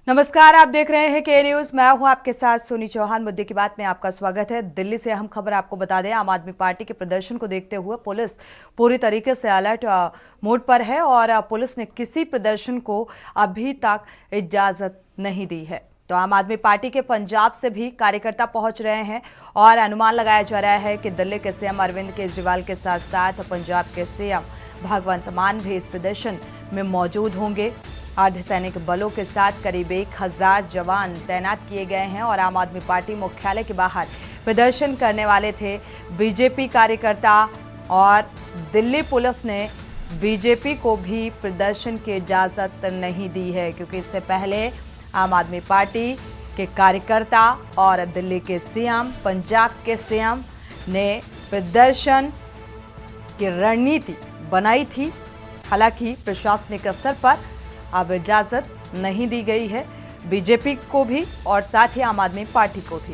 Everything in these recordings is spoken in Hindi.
नमस्कार, आप देख रहे हैं के न्यूज। मैं हूं आपके साथ सोनी चौहान। मुद्दे की बात में आपका स्वागत है। दिल्ली से अहम खबर आपको बता दें, आम आदमी पार्टी के प्रदर्शन को देखते हुए पुलिस पूरी तरीके से अलर्ट मोड पर है और पुलिस ने किसी प्रदर्शन को अभी तक इजाजत नहीं दी है। तो आम आदमी पार्टी के पंजाब से भी कार्यकर्ता पहुंच रहे हैं और अनुमान लगाया जा रहा है कि दिल्ली के सीएम अरविंद केजरीवाल के साथ साथ पंजाब के सीएम भगवंत मान भी इस प्रदर्शन में मौजूद होंगे। अर्धसैनिक बलों के साथ करीब 1000 जवान तैनात किए गए हैं और आम आदमी पार्टी मुख्यालय के बाहर प्रदर्शन करने वाले थे बीजेपी कार्यकर्ता। और दिल्ली पुलिस ने बीजेपी को भी प्रदर्शन की इजाजत नहीं दी है, क्योंकि इससे पहले आम आदमी पार्टी के कार्यकर्ता और दिल्ली के सीएम, पंजाब के सीएम ने प्रदर्शन की रणनीति बनाई थी। हालांकि प्रशासनिक स्तर पर अब इजाजत नहीं दी गई है बीजेपी को भी और साथ ही आम आदमी पार्टी को भी।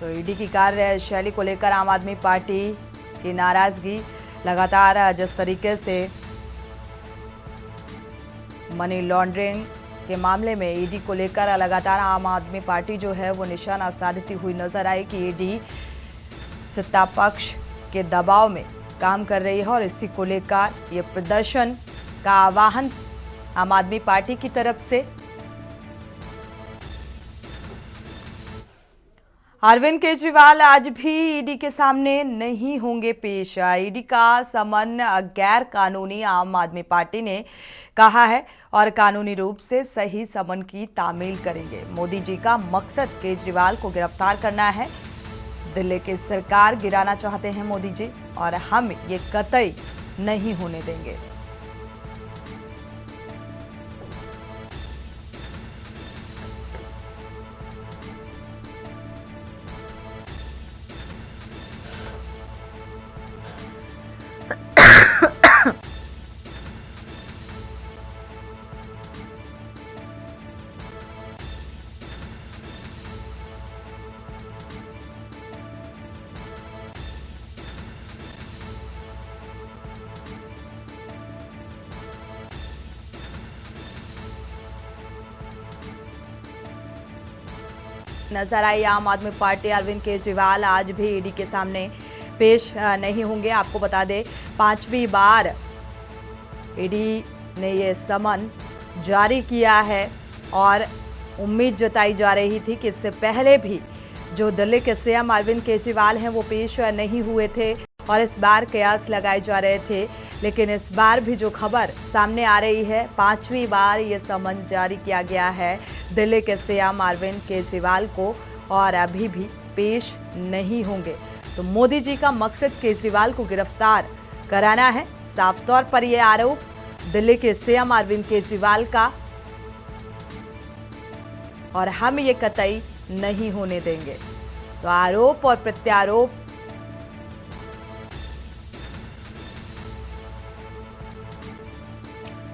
तो ईडी की कार्यशैली को लेकर आम आदमी पार्टी की नाराजगी लगातार, जिस तरीके से मनी लॉन्ड्रिंग के मामले में ईडी को लेकर लगातार आम आदमी पार्टी जो है वो निशाना साधती हुई नजर आई कि ईडी सत्ता पक्ष के दबाव में काम कर रही है और इसी को लेकर ये प्रदर्शन का आह्वान आम आदमी पार्टी की तरफ से। अरविंद केजरीवाल आज भी ईडी के सामने नहीं होंगे पेश। ईडी का समन गैर कानूनी आम आदमी पार्टी ने कहा है और कानूनी रूप से सही समन की तामील करेंगे। मोदी जी का मकसद केजरीवाल को गिरफ्तार करना है। दिल्ली की सरकार गिराना चाहते हैं मोदी जी और हम ये कतई नहीं होने देंगे। नजर आई आम आदमी पार्टी। अरविंद केजरीवाल आज भी ईडी के सामने पेश नहीं होंगे। आपको बता दें, 5वीं बार ईडी ने ये समन जारी किया है और उम्मीद जताई जा रही थी कि इससे पहले भी जो दिल्ली के सीएम अरविंद केजरीवाल हैं वो पेश नहीं हुए थे और इस बार कयास लगाए जा रहे थे। लेकिन इस बार भी जो खबर सामने आ रही है, 5वीं बार ये समन जारी किया गया है दिल्ली के सीएम अरविंद केजरीवाल को और अभी भी पेश नहीं होंगे। तो मोदी जी का मकसद केजरीवाल को गिरफ्तार कराना है। साफ तौर पर यह आरोप दिल्ली के सीएम अरविंद केजरीवाल का और हम ये कतई नहीं होने देंगे। तो आरोप और प्रत्यारोप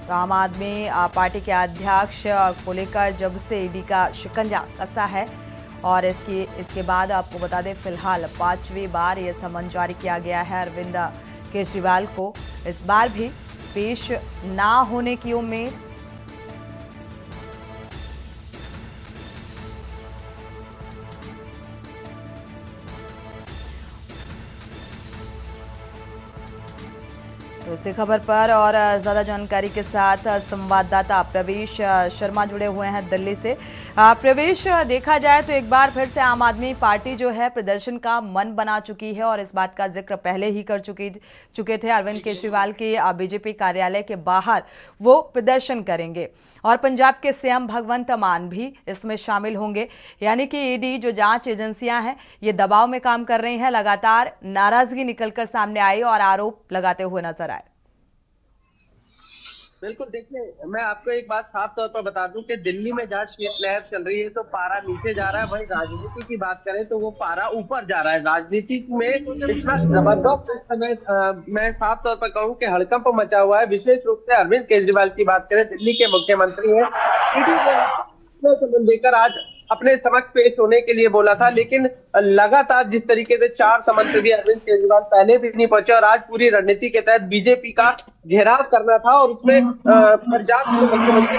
तो आम आदमी पार्टी के अध्यक्ष को लेकर जब से ईडी का शिकंजा कसा है और इसके बाद आपको बता दें, फिलहाल 5वीं बार यह समन जारी किया गया है अरविंद केजरीवाल को। इस बार भी पेश ना होने की उम्मीद। तो इसी खबर पर और ज्यादा जानकारी के साथ संवाददाता प्रवेश शर्मा जुड़े हुए हैं दिल्ली से। प्रवेश, देखा जाए तो एक बार फिर से आम आदमी पार्टी जो है प्रदर्शन का मन बना चुकी है और इस बात का जिक्र पहले ही कर चुके थे। अरविंद केजरीवाल के बीजेपी कार्यालय के बाहर वो प्रदर्शन करेंगे और पंजाब के सीएम भगवंत मान भी इसमें शामिल होंगे। यानी कि ईडी जो जांच एजेंसियां हैं ये दबाव में काम कर रही हैं। लगातार नाराजगी निकलकर सामने आई और आरोप लगाते हुए नजर आए। बिल्कुल, देखिए, मैं आपको एक बात साफ तौर पर बता दूं कि दिल्ली में जहाँ शीतलहर चल रही है तो पारा नीचे जा रहा है। वहीं राजनीति की बात करें तो वो पारा ऊपर जा रहा है। राजनीति में इतना जबरदस्त इस समय मैं साफ तौर पर कहूं कि हड़कंप मचा हुआ है। विशेष रूप से अरविंद केजरीवाल की बात करें, दिल्ली के मुख्यमंत्री हैं, ईडी को लेकर आज अपने समक्ष पेश होने के लिए बोला था, लेकिन लगातार जिस तरीके से 4 मंत्री अरविंद केजरीवाल पहले भी नहीं पहुंचे और आज पूरी रणनीति के तहत बीजेपी का घेराव करना था और उसमें पंजाब के मुख्यमंत्री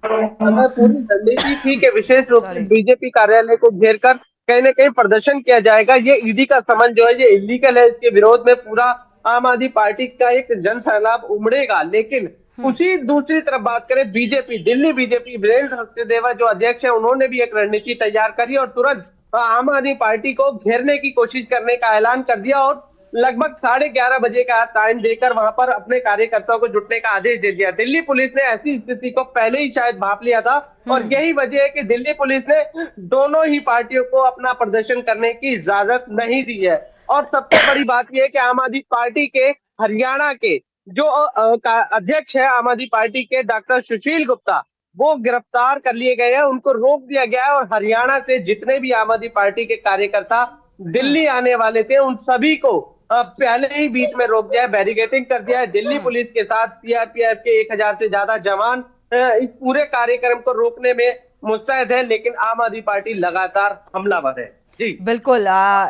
अगर पूरी रणनीति थी कि विशेष रूप से सॉरी। बीजेपी कार्यालय को घेर कर कहीं ना कहीं प्रदर्शन किया जाएगा, ये ईडी का समन जो है ये इलीगल है, इसके विरोध में पूरा आम आदमी पार्टी का एक जन सैलाब उमड़ेगा। लेकिन उसी दूसरी तरफ बात करें बीजेपी, दिल्ली बीजेपी, वीरेंद्र सचदेवा जो अध्यक्ष है उन्होंने भी एक रणनीति तैयार करी और तुरंत आम आदमी पार्टी को घेरने की कोशिश करने का ऐलान कर दिया और लगभग 11:30 बजे का टाइम देकर वहां पर अपने कार्यकर्ताओं को जुटने का आदेश दे दिया। दिल्ली पुलिस ने ऐसी स्थिति को पहले ही शायद भांप लिया था और यही वजह है कि दिल्ली पुलिस ने दोनों ही पार्टियों को अपना प्रदर्शन करने की इजाजत नहीं दी है। और सबसे बड़ी बात यह है कि आम आदमी पार्टी के हरियाणा के जो अध्यक्ष है आम आदमी पार्टी के डॉक्टर सुशील गुप्ता, वो गिरफ्तार कर लिए गए हैं, उनको रोक दिया गया है और हरियाणा से जितने भी आम आदमी पार्टी के कार्यकर्ता दिल्ली आने वाले थे उन सभी को पहले ही बीच में रोक दिया है, बैरिकेडिंग कर दिया है। दिल्ली पुलिस के साथ सीआरपीएफ के 1000 से ज्यादा जवान इस पूरे कार्यक्रम को रोकने में मुस्तैद है, लेकिन आम आदमी पार्टी लगातार हमलावर है। जी बिल्कुल,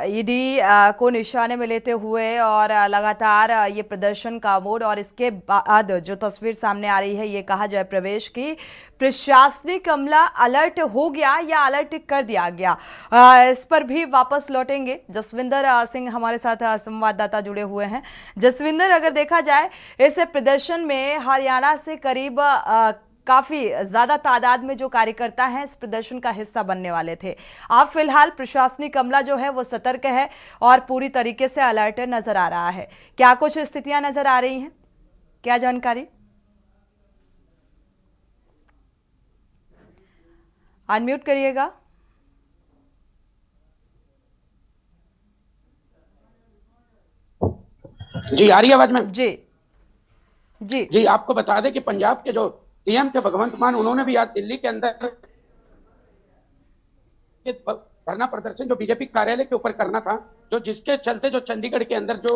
ईडी को निशाने में लेते हुए और लगातार ये प्रदर्शन का मोड और इसके बाद जो तस्वीर सामने आ रही है ये कहा जाए प्रवेश की प्रशासनिक अमला अलर्ट हो गया या अलर्ट कर दिया गया, इस पर भी वापस लौटेंगे। जसविंदर सिंह हमारे साथ संवाददाता जुड़े हुए हैं। जसविंदर, अगर देखा जाए इस प्रदर्शन में हरियाणा से करीब काफी ज्यादा तादाद में जो कार्यकर्ता हैं इस प्रदर्शन का हिस्सा बनने वाले थे। अब फिलहाल प्रशासनिक अमला जो है वो सतर्क है और पूरी तरीके से अलर्ट नजर आ रहा है। क्या कुछ स्थितियां नजर आ रही हैं, क्या जानकारी? अनम्यूट करिएगा। जी आ रही है आवाज में? जी जी जी, आपको बता दें कि पंजाब के जो सीएम थे भगवंत मान, उन्होंने भी आज दिल्ली के अंदर धरना प्रदर्शन जो बीजेपी कार्यालय के ऊपर करना था, जो जिसके चलते जो चंडीगढ़ के अंदर जो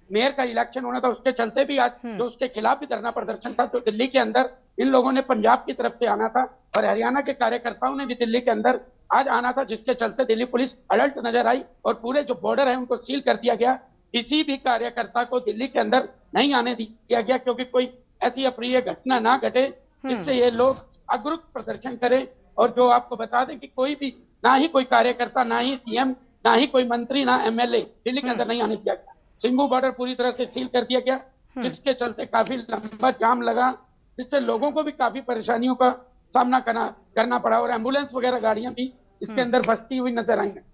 मेयर का इलेक्शन होना था उसके चलते भी आज जो उसके खिलाफ भी धरना प्रदर्शन था। तो दिल्ली के अंदर इन लोगों ने पंजाब की तरफ से आना था और हरियाणा के कार्यकर्ताओं ने भी दिल्ली के अंदर आज आना था, जिसके चलते दिल्ली पुलिस अलर्ट नजर आई और पूरे जो बॉर्डर है उनको सील कर दिया गया। किसी भी कार्यकर्ता को दिल्ली के अंदर नहीं आने दिया गया, क्योंकि कोई ऐसी अप्रिय घटना ना घटे जिससे ये लोग अग्रुप प्रदर्शन करें। और जो आपको बता दें कि कोई भी, ना ही कोई कार्यकर्ता, ना ही सीएम, ना ही कोई मंत्री, ना एमएलए दिल्ली के अंदर नहीं आने दिया गया। सिंघू बॉर्डर पूरी तरह से सील कर दिया गया, जिसके चलते काफी लंबा जाम लगा, जिससे लोगों को भी काफी परेशानियों का सामना करना पड़ा और एम्बुलेंस वगैरह गाड़ियां भी इसके अंदर फंसती हुई नजर आई हैं।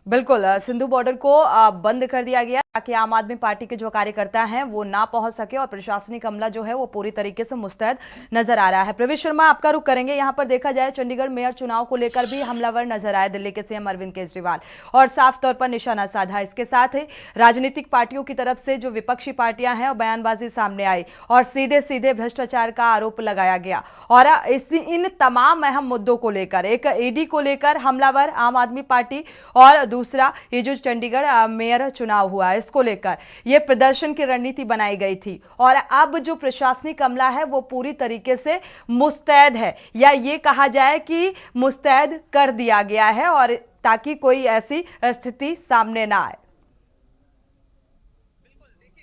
बिल्कुल, सिंधु बॉर्डर को बंद कर दिया गया ताकि आम आदमी पार्टी के जो कार्यकर्ता हैं वो ना पहुंच सके और प्रशासनिक अमला जो है वो पूरी तरीके से मुस्तैद नजर आ रहा है। प्रवेश शर्मा, आपका रुख करेंगे। यहां पर देखा जाए चंडीगढ़ मेयर चुनाव को लेकर भी हमलावर नजर आए दिल्ली के सीएम अरविंद केजरीवाल और साफ तौर पर निशाना साधा। इसके साथ ही राजनीतिक पार्टियों की तरफ से जो विपक्षी पार्टियां हैं और बयानबाजी सामने आई और सीधे सीधे भ्रष्टाचार का आरोप लगाया गया। और इन तमाम अहम मुद्दों को लेकर, एक ईडी को लेकर हमलावर आम आदमी पार्टी और दूसरा ये जो चंडीगढ़ मेयर चुनाव हुआ इसको लेकर ये प्रदर्शन की रणनीति बनाई गई थी और अब जो प्रशासनिक अमला है वो पूरी तरीके से मुस्तैद है, या ये कहा जाए कि मुस्तैद कर दिया गया है और ताकि कोई ऐसी स्थिति सामने ना आए।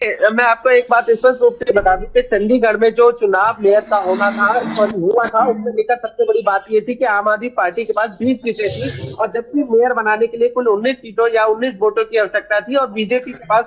मैं आपको एक बात स्पष्ट रूप से बता दूं कि चंडीगढ़ में जो चुनाव मेयर का होना था हुआ था, उसमें लेकर सबसे बड़ी बात ये थी कि आम आदमी पार्टी के पास 20 सीटें थी और जबकि मेयर बनाने के लिए कुल 19 सीटों या 19 वोटों की आवश्यकता थी और बीजेपी के पास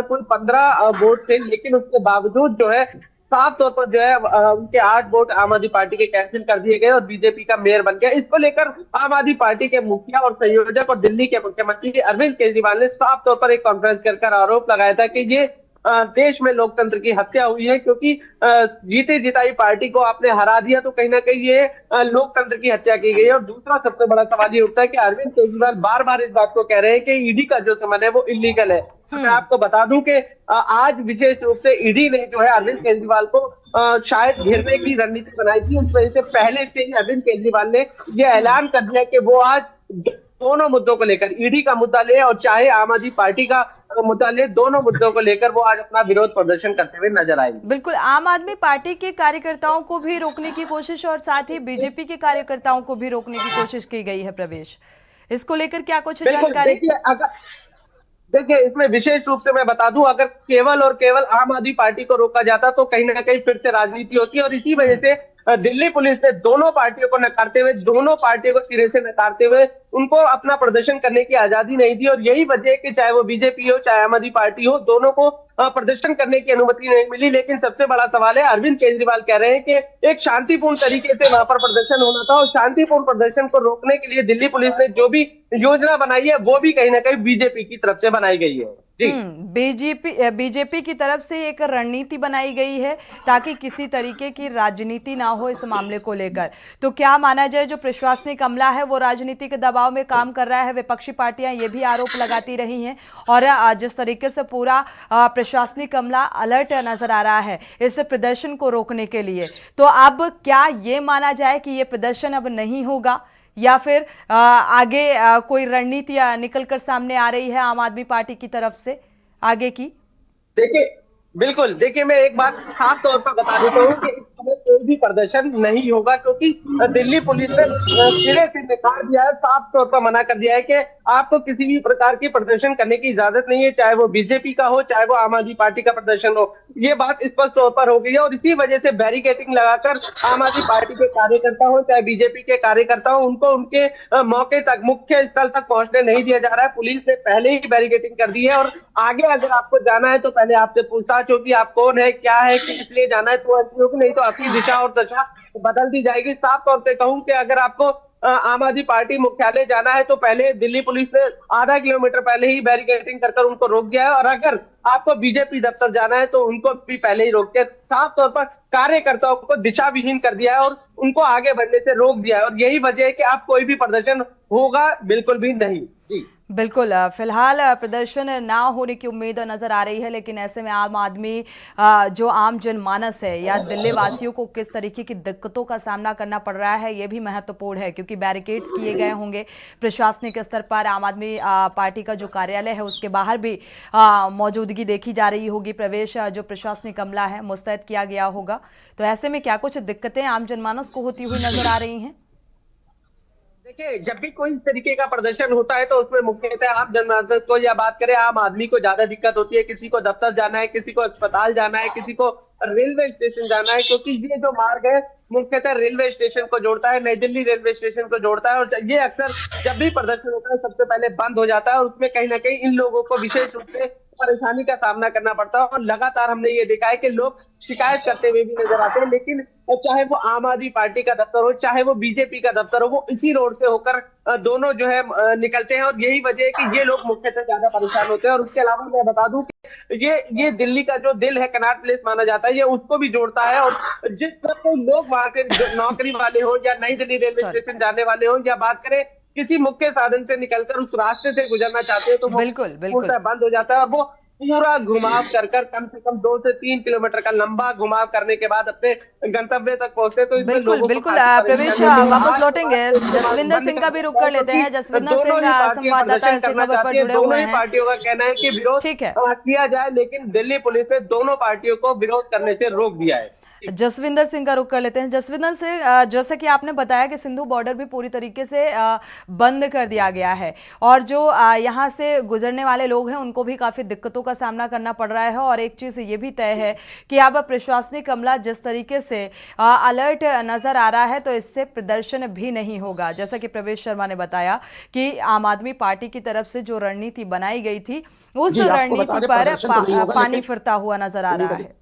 कुल 15 वोट थे। लेकिन उसके बावजूद जो है साफ तौर पर जो है उनके 8 वोट आम आदमी पार्टी के कैंसिल कर दिए गए और बीजेपी का मेयर बन गया। इसको लेकर आम आदमी पार्टी के मुखिया और संयोजक और दिल्ली के मुख्यमंत्री अरविंद केजरीवाल ने साफ तौर पर एक कॉन्फ्रेंस कर आरोप लगाया था कि ये देश में लोकतंत्र की हत्या हुई है, क्योंकि जीती जिताई पार्टी को आपने हरा दिया तो कहीं ना कहीं ये लोकतंत्र की हत्या की गई है। और दूसरा सबसे बड़ा सवाल ये उठता है कि अरविंद केजरीवाल बार बार इस बात को कह रहे हैं कि ईडी का जो समन है वो इलीगल है। मैं आपको बता दूं कि आज विशेष रूप से ईडी ने जो है अरविंद केजरीवाल को शायद घेरने की रणनीति बनाई थी। उस वजह से पहले से ही अरविंद केजरीवाल ने यह ऐलान कर दिया कि वो आज दोनों मुद्दों को लेकर, ईडी का मुद्दा ले और चाहे आम आदमी पार्टी का मुतालिक दोनों मुद्दों को लेकर वो आज अपना विरोध प्रदर्शन करते हुए नजर आएंगे। बिल्कुल, आम आदमी पार्टी के कार्यकर्ताओं को भी रोकने की कोशिश और साथ ही बीजेपी के कार्यकर्ताओं को भी रोकने की कोशिश की गई है। प्रवेश, इसको लेकर क्या कुछ बिल्कुल, जानकारी? देखिए इसमें विशेष रूप से मैं बता दूं, अगर केवल और केवल आम आदमी पार्टी को रोका जाता तो कहीं ना कहीं फिर से राजनीति होती, और इसी वजह से दिल्ली पुलिस ने दोनों पार्टियों को नकारते हुए, दोनों पार्टियों को सिरे से नकारते हुए उनको अपना प्रदर्शन करने की आजादी नहीं दी। और यही वजह है कि चाहे वो बीजेपी हो चाहे आम आदमी पार्टी हो, दोनों को प्रदर्शन करने की अनुमति नहीं मिली। लेकिन सबसे बड़ा सवाल है, अरविंद केजरीवाल कह रहे हैं कि एक शांतिपूर्ण तरीके से वहां पर प्रदर्शन होना था, और शांतिपूर्ण प्रदर्शन को रोकने के लिए दिल्ली पुलिस ने जो भी योजना बनाई है वो भी कहीं ना कहीं बीजेपी की तरफ से बनाई गई है। जी, बीजेपी की तरफ से एक रणनीति बनाई गई है ताकि किसी तरीके की राजनीति ना हो इस मामले को लेकर। तो क्या माना जाए, जो प्रशासनिक अमला है वो राजनीति के दबाव में काम कर रहा है? विपक्षी पार्टियां ये भी आरोप लगाती रही हैं, और जिस तरीके से पूरा प्रशासनिक अमला अलर्ट नजर आ रहा है इस प्रदर्शन को रोकने के लिए, तो अब क्या ये माना जाए कि ये प्रदर्शन अब नहीं होगा, या फिर आगे कोई रणनीति निकल कर सामने आ रही है आम आदमी पार्टी की तरफ से आगे की? देखिए बिल्कुल, देखिए मैं एक बात साफ तौर पर बता देता हूँ कि इस समय कोई भी प्रदर्शन नहीं होगा, क्योंकि दिल्ली पुलिस ने सिरे से नकार दिया है, साफ तौर पर मना कर दिया है कि आपको किसी भी प्रकार की प्रदर्शन करने की इजाजत नहीं है, चाहे वो बीजेपी का हो चाहे वो आम आदमी पार्टी का प्रदर्शन हो। ये बात स्पष्ट तौर पर हो गई है, और इसी वजह से बैरिकेडिंग लगाकर आम आदमी पार्टी के कार्यकर्ता हो चाहे बीजेपी के कार्यकर्ता हो, उनको उनके मौके तक, मुख्य स्थल तक पहुंचने नहीं दिया जा रहा है। पुलिस ने पहले ही बैरिकेडिंग कर दी है, और आगे अगर आपको जाना है तो पहले आपसे पूछताछ होगी, आप कौन है, क्या है, किस लिए जाना है, तो ऐसी होगी, नहीं तो आपकी दिशा और दशा बदल दी जाएगी। साफ तौर से कहूं कि अगर आपको आम आदमी पार्टी मुख्यालय जाना है तो पहले दिल्ली पुलिस ने आधा किलोमीटर पहले ही बैरिकेडिंग कर उनको रोक दिया है, और अगर आपको बीजेपी दफ्तर जाना है तो उनको भी पहले ही रोक दिया। साफ तौर पर कार्यकर्ताओं को दिशा विहीन कर दिया है और उनको आगे बढ़ने से रोक दिया है, और यही वजह है कि आप कोई भी प्रदर्शन होगा बिल्कुल भी नहीं। जी बिल्कुल, फिलहाल प्रदर्शन ना होने की उम्मीद नजर आ रही है, लेकिन ऐसे में आम आदमी, जो आम जनमानस है या दिल्ली वासियों को किस तरीके की दिक्कतों का सामना करना पड़ रहा है ये भी महत्वपूर्ण है, क्योंकि बैरिकेड्स किए गए होंगे प्रशासनिक स्तर पर। आम आदमी पार्टी का जो कार्यालय है उसके बाहर भी मौजूदगी देखी जा रही होगी, प्रवेश जो प्रशासनिक अमला है मुस्तैद किया गया होगा। तो ऐसे में क्या कुछ दिक्कतें आम जनमानस को होती हुई नजर आ रही हैं? देखिए, जब भी कोई इस तरीके का प्रदर्शन होता है तो उसमें मुख्यतः आम जनमानस को, या बात करें आम आदमी को, ज्यादा दिक्कत होती है। किसी को दफ्तर जाना है, किसी को अस्पताल जाना है, किसी को रेलवे स्टेशन जाना है, क्योंकि ये जो मार्ग है मुख्यतः रेलवे स्टेशन को जोड़ता है, नई दिल्ली रेलवे स्टेशन को जोड़ता है, और ये अक्सर जब भी प्रदर्शन होता है सबसे पहले बंद हो जाता है, और उसमें कहीं ना कहीं इन लोगों को विशेष रूप से परेशानी का सामना करना पड़ता है। और लगातार हमने ये देखा है कि लोग शिकायत करते हुए भी नजर आते हैं, लेकिन चाहे वो आम आदमी पार्टी का दफ्तर हो चाहे वो बीजेपी का दफ्तर हो, वो इसी रोड से होकर दोनों जो है निकलते हैं, और यही वजह है कि ये लोग मुख्यतः ज्यादा परेशान होते हैं। और उसके अलावा मैं बता दूं कि ये दिल्ली का जो दिल है, कनॉट प्लेस माना जाता है, ये उसको भी जोड़ता है। और जिस तरह कोई लोग वहां से नौकरी वाले हो या नई दिल्ली रेलवे स्टेशन जाने वाले हो, या बात करें किसी मुख्य साधन से निकलकर उस रास्ते से गुजरना चाहते हैं, तो वो बिल्कुल बंद हो जाता है, और वो पूरा घुमाव कर कम से कम 2 से 3 किलोमीटर का लंबा घुमाव करने के बाद अपने गंतव्य तक पहुंचते। तो इसमें बिल्कुल लोगों बिल्कुल, को काफी प्रवेश परेशानी होती है। वापस लौटेंगे, जसविंदर सिंह का भी रुख कर लेते हैं। जसविंदर सिंह संवाददाता ऐसे खबर पर जुड़े हुए दोनों ही हैं। पार्टियों का कहना है कि विरोध ठीक है, किया जाए, लेकिन दिल्ली पुलिस ने दोनों पार्टियों को विरोध करने से रोक दिया है। जसविंदर सिंह का रुख कर लेते हैं। जसविंदर सिंह, जैसा कि आपने बताया कि सिंधु बॉर्डर भी पूरी तरीके से बंद कर दिया गया है, और जो यहाँ से गुजरने वाले लोग हैं उनको भी काफी दिक्कतों का सामना करना पड़ रहा है। और एक चीज ये भी तय है कि अब प्रशासनिक अमला जिस तरीके से अलर्ट नजर आ रहा है, तो इससे प्रदर्शन भी नहीं होगा। जैसा कि प्रवेश शर्मा ने बताया कि आम आदमी पार्टी की तरफ से जो रणनीति बनाई गई थी उस रणनीति पर पानी फिरता हुआ नजर आ रहा है।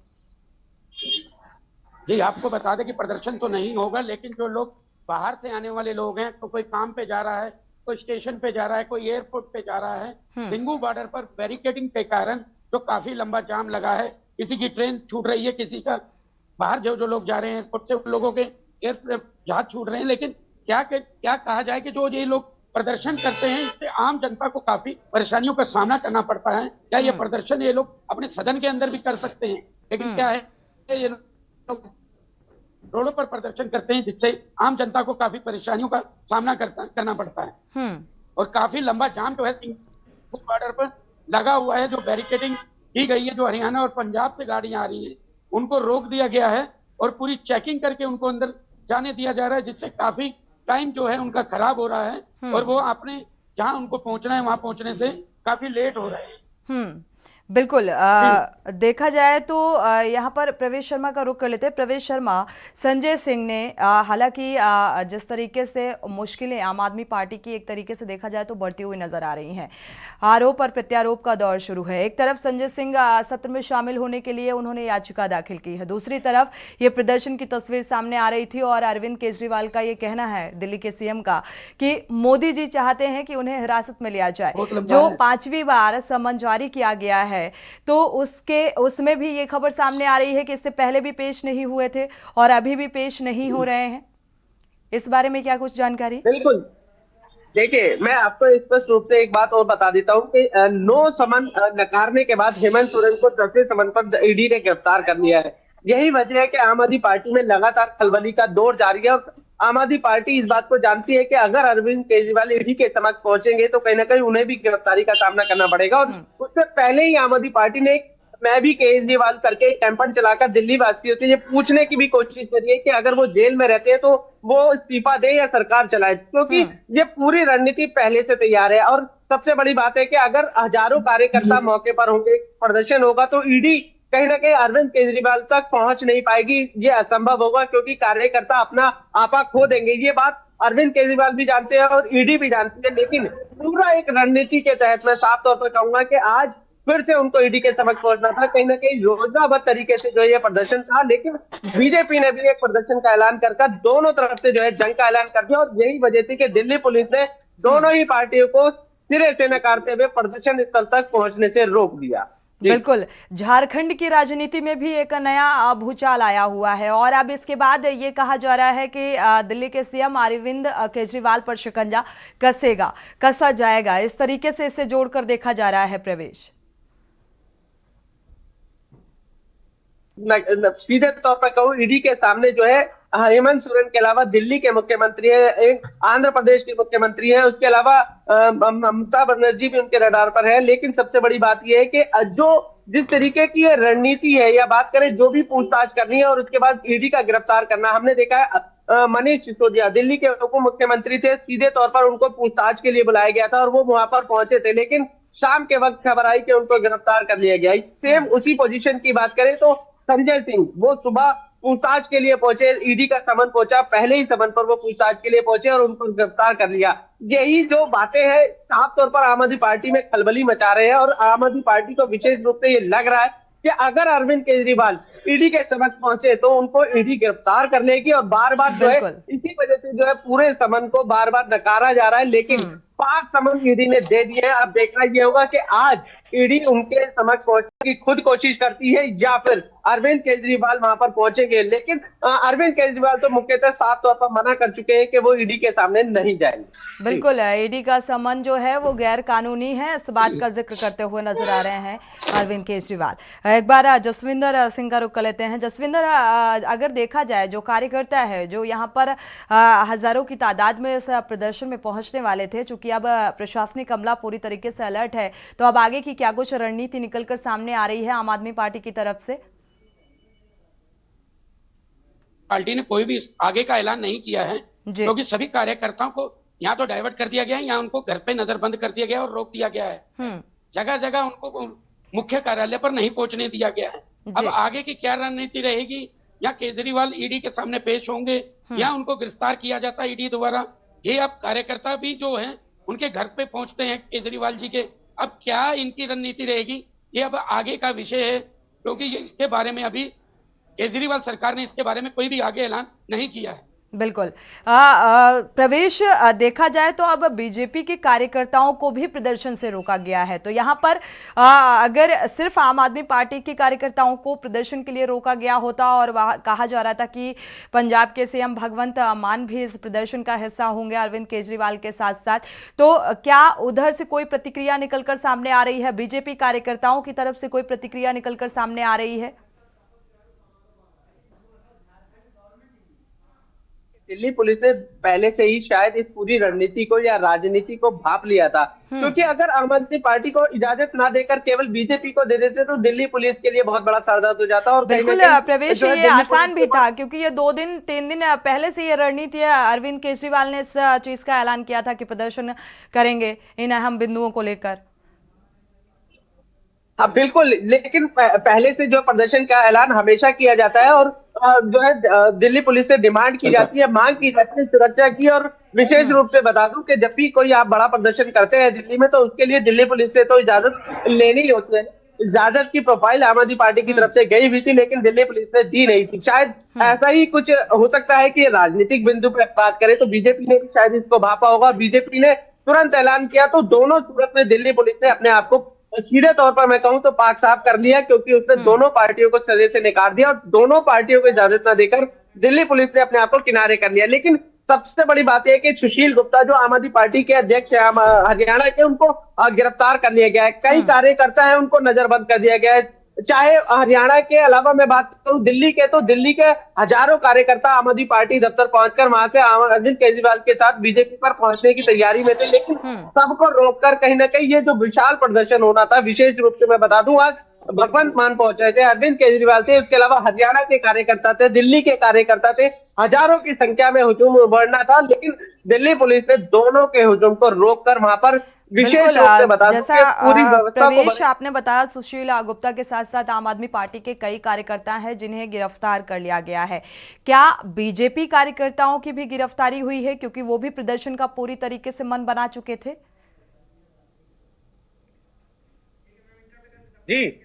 जी, आपको बता दें कि प्रदर्शन तो नहीं होगा, लेकिन जो लोग बाहर से आने वाले लोग हैं, तो कोई काम पे जा रहा है, कोई स्टेशन पे जा रहा है, कोई एयरपोर्ट पे जा रहा है, सिंघू बॉर्डर पर बैरिकेडिंग के कारण जो काफी लंबा जाम लगा है, किसी की ट्रेन छूट रही है, किसी का बाहर जो लोग जा रहे हैं एयरपोर्ट से, उन लोगों के जहाज छूट रहे हैं। लेकिन क्या कहा जाए कि जो ये लोग प्रदर्शन करते हैं, इससे आम जनता को काफी परेशानियों का सामना करना पड़ता है। क्या ये प्रदर्शन ये लोग अपने सदन के अंदर भी कर सकते हैं, लेकिन क्या है ये लोग रोडों पर प्रदर्शन करते हैं, जिससे आम जनता को काफी परेशानियों का सामना करना पड़ता है। और काफी लंबा जाम जो है सिंघू बॉर्डर पर लगा हुआ है, जो बैरिकेडिंग की गई है, जो हरियाणा और पंजाब से गाड़ियां आ रही हैं उनको रोक दिया गया है और पूरी चेकिंग करके उनको अंदर जाने दिया जा रहा है, जिससे काफी टाइम जो है उनका खराब हो रहा है और वो अपने जहां उनको पहुंचना है वहां पहुंचने से काफी लेट हो रहा है। बिल्कुल। देखा जाए तो यहाँ पर प्रवेश शर्मा का रुख कर लेते हैं। प्रवेश शर्मा, संजय सिंह ने हालांकि जिस तरीके से मुश्किलें आम आदमी पार्टी की एक तरीके से देखा जाए तो बढ़ती हुई नजर आ रही हैं, आरोप और प्रत्यारोप का दौर शुरू है। एक तरफ संजय सिंह सत्र में शामिल होने के लिए उन्होंने याचिका दाखिल की है, दूसरी तरफ ये प्रदर्शन की तस्वीर सामने आ रही थी और अरविंद केजरीवाल का ये कहना है, दिल्ली के सीएम का, कि मोदी जी चाहते हैं कि उन्हें हिरासत में लिया जाए। जो 5वीं बार समन जारी किया गया है तो उसमें भी ये खबर सामने आ रही है कि इससे पहले भी पेश नहीं हुए थे और अभी भी पेश नहीं हो रहे हैं। इस बारे में क्या कुछ जानकारी? बिल्कुल, देखिए मैं आपको स्पष्ट रूप से एक बात और बता देता हूँ कि नो समन नकारने के बाद हेमंत सोरेन को 10वें समन पर ईडी ने गिरफ्तार कर लिया है। यही वजह है कि आम आदमी पार्टी में लगातार खलबली का दौर जारी है और आम आदमी पार्टी इस बात को जानती है कि अगर अरविंद केजरीवाल ईडी के समक्ष पहुंचेंगे तो कहीं ना कहीं उन्हें भी गिरफ्तारी का सामना करना पड़ेगा। और उससे पहले ही आम आदमी पार्टी ने मैं भी केजरीवाल करके कैंपेन चलाकर दिल्ली वासियों से ये पूछने की भी कोशिश करी है कि अगर वो जेल में रहते हैं तो वो इस्तीफा दे या सरकार चलाए, क्योंकि ये पूरी रणनीति पहले से तैयार है। और सबसे बड़ी बात है कि अगर हजारों कार्यकर्ता मौके पर होंगे, प्रदर्शन होगा, तो ईडी कहीं ना कहीं अरविंद केजरीवाल तक पहुंच नहीं पाएगी। ये असंभव होगा क्योंकि कार्यकर्ता अपना आपा खो देंगे। ये बात अरविंद केजरीवाल भी जानते हैं और ईडी भी जानती है, लेकिन पूरा एक रणनीति के तहत मैं साफ तौर पर कहूंगा कि आज फिर से उनको ईडी के समक्ष पहुंचना था। कहीं ना कहीं योजनाबद्ध तरीके से जो ये प्रदर्शन था, लेकिन बीजेपी ने भी एक प्रदर्शन का ऐलान कर दोनों तरफ से जो है जंग का ऐलान कर दिया और यही वजह थी कि दिल्ली पुलिस ने दोनों ही पार्टियों को सिरे से नकारते हुए प्रदर्शन स्थल तक पहुंचने से रोक दिया। बिल्कुल, झारखंड की राजनीति में भी एक नया भूचाल आया हुआ है और अब इसके बाद ये कहा जा रहा है कि दिल्ली के सीएम अरविंद केजरीवाल पर शिकंजा कसा जाएगा। इस तरीके से इसे जोड़कर देखा जा रहा है। प्रवेश, सीधे तौर पर कहूँ, ईडी के सामने जो है हेमंत सोरेन के अलावा दिल्ली के मुख्यमंत्री है, आंध्र प्रदेश के मुख्यमंत्री है, उसके अलावा ममता बनर्जी भी उनके रडार पर है। लेकिन सबसे बड़ी बात यह है कि जो जिस तरीके की रणनीति है, या बात करें जो भी पूछताछ करनी है और उसके बाद ईडी का गिरफ्तार करना, हमने देखा है मनीष सिसोदिया दिल्ली के उप मुख्यमंत्री थे, सीधे तौर पर उनको पूछताछ के लिए बुलाया गया था और वो वहां पर पहुंचे थे, लेकिन शाम के वक्त खबर आई कि उनको गिरफ्तार कर लिया गया। सेम उसी पोजीशन की बात करें तो संजय सिंह, वो सुबह पूछताछ के लिए पहुंचे, ईडी का समन पहुंचा, पहले ही समन पर वो पूछताछ के लिए पहुंचे और उनको गिरफ्तार कर लिया। यही जो बातें हैं साफ तौर पर आम आदमी पार्टी में खलबली मचा रहे हैं और आम आदमी पार्टी को विशेष रूप से ये लग रहा है कि अगर अरविंद केजरीवाल ईडी के समक्ष पहुंचे तो उनको ईडी गिरफ्तार कर लेगी और बार बार जो है इसी वजह से जो है पूरे समन को बार बार नकारा जा रहा है। लेकिन 5 समन ईडी ने दे दिए हैं। अब देखना यह होगा कि आज ईडी उनके समक्ष पहुंचने की खुद कोशिश करती है या फिर अरविंद केजरीवाल वहां पर पहुंचेंगे। लेकिन अरविंद केजरीवाल तो मुख्यतः साफ तौर पर मना कर चुके हैं कि वो ईडी के सामने नहीं जाएंगे। बिल्कुल, ईडी का समन जो है वो गैर कानूनी है, इस बात का जिक्र करते हुए नजर आ रहे हैं अरविंद केजरीवाल। एक बार जसविंदर सिंह का रुख कर लेते हैं। जसविंदर, अगर देखा जाए जो कार्यकर्ता है जो यहाँ पर हजारों की तादाद में इस प्रदर्शन में पहुंचने वाले थे, चूंकि अब प्रशासनिक अमला पूरी तरीके से अलर्ट है, तो अब आगे की क्या कुछ रणनीति निकलकर सामने आ रही है आम आदमी पार्टी की तरफ से? पार्टी ने कोई भी आगे का ऐलान नहीं किया है क्योंकि सभी कार्यकर्ताओं को यहाँ तो डाइवर्ट कर दिया गया है, यहाँ उनको घर पे नजरबंद कर दिया गया और रोक दिया गया है। जगह जगह उनको मुख्य कार्यालय पर नहीं पहुंचने दिया गया है। अब आगे की क्या रणनीति रहेगी, या केजरीवाल ईडी के सामने पेश होंगे या उनको गिरफ्तार किया जाता है ईडी द्वारा, ये अब कार्यकर्ता भी जो है उनके घर पे पहुंचते हैं केजरीवाल जी के। अब क्या इनकी रणनीति रहेगी, ये अब आगे का विषय है, क्योंकि इसके बारे में अभी केजरीवाल सरकार ने इसके बारे में कोई भी आगे ऐलान नहीं किया है। बिल्कुल। प्रवेश, देखा जाए तो अब बीजेपी के कार्यकर्ताओं को भी प्रदर्शन से रोका गया है, तो यहाँ पर अगर सिर्फ आम आदमी पार्टी के कार्यकर्ताओं को प्रदर्शन के लिए रोका गया होता और कहा जा रहा था कि पंजाब के सीएम भगवंत मान भी इस प्रदर्शन का हिस्सा होंगे अरविंद केजरीवाल के साथ साथ, तो क्या उधर से कोई प्रतिक्रिया निकलकर सामने आ रही है? बीजेपी कार्यकर्ताओं की तरफ से कोई प्रतिक्रिया निकलकर सामने आ रही है? दिल्ली पुलिस ने पहले से ही शायद इस पूरी रणनीति को या राजनीति को भांप लिया था, क्योंकि अगर आम आदमी पार्टी को इजाजत ना देकर केवल बीजेपी को दे देते तो दिल्ली पुलिस के लिए बहुत बड़ा सरदर्द हो जाता। और कहीं ना बिल्कुल कहीं प्रवेश, जो है ये दिल्ली आसान पुलिस भी के था क्योंकि ये 2-3 दिन पहले से ये रणनीति है। अरविंद केजरीवाल ने इस चीज का ऐलान किया था कि प्रदर्शन करेंगे इन अहम बिंदुओं को लेकर। हाँ बिल्कुल, लेकिन पहले से जो प्रदर्शन का ऐलान हमेशा किया जाता है और जो है दिल्ली पुलिस से डिमांड की जाती है, मांग की जाती है सुरक्षा की। और विशेष रूप से बता दूं कि जब भी कोई आप बड़ा प्रदर्शन करते हैं दिल्ली में तो उसके लिए दिल्ली पुलिस से तो इजाजत लेनी होती है। इजाजत की प्रोफाइल आम आदमी पार्टी की तरफ से गई भी थी, लेकिन दिल्ली पुलिस ने दी नहीं थी। शायद ऐसा ही कुछ हो सकता है कि राजनीतिक बिंदु पर बात करें तो बीजेपी ने भी शायद इसको भापा होगा। बीजेपी ने तुरंत ऐलान किया तो दोनों सूरत में दिल्ली पुलिस ने अपने आप को सीधे तौर पर मैं कहूं तो पाक साफ कर लिया, क्योंकि उसने दोनों पार्टियों को सजे से निकाल दिया और दोनों पार्टियों को इजाजत न देकर दिल्ली पुलिस ने अपने आप को किनारे कर लिया। लेकिन सबसे बड़ी बात यह है कि सुशील गुप्ता जो आम आदमी पार्टी के अध्यक्ष है हरियाणा के, उनको गिरफ्तार कर लिया गया है। कई कार्यकर्ता है उनको नजरबंद कर दिया गया है। चाहे हरियाणा के अलावा मैं बात करूं दिल्ली के, तो दिल्ली के हजारों कार्यकर्ता आम आदमी पार्टी दफ्तर पहुंचकर वहां से अरविंद केजरीवाल के साथ बीजेपी पर पहुंचने की तैयारी में थे, लेकिन सबको रोककर कहीं ना कहीं ये जो विशाल प्रदर्शन होना था, विशेष रूप से मैं बता दूं आज भगवंत मान पहुंचे थे, अरविंद केजरीवाल थे, उसके अलावा हरियाणा के कार्यकर्ता थे, दिल्ली के कार्यकर्ता थे, हजारों की संख्या में हुजूम बढ़ना था, लेकिन दिल्ली पुलिस ने दोनों के हुजूम को रोककर वहां पर विशेष रूप से बता दूं जैसा कि पूरी व्यवस्था को प्रवेश आपने बताया, सुशील गुप्ता के साथ साथ आम आदमी पार्टी के कई कार्यकर्ता हैं जिन्हें गिरफ्तार कर लिया गया है। क्या बीजेपी कार्यकर्ताओं की भी गिरफ्तारी हुई है, क्योंकि वो भी प्रदर्शन का पूरी तरीके से मन बना चुके थे? जी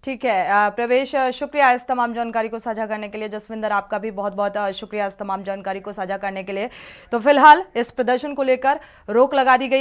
ठीक है प्रवेश, शुक्रिया इस तमाम जानकारी को साझा करने के लिए। जसविंदर, आपका भी बहुत बहुत शुक्रिया इस तमाम जानकारी को साझा करने के लिए। तो फिलहाल इस प्रदर्शन को लेकर रोक लगा दी गई।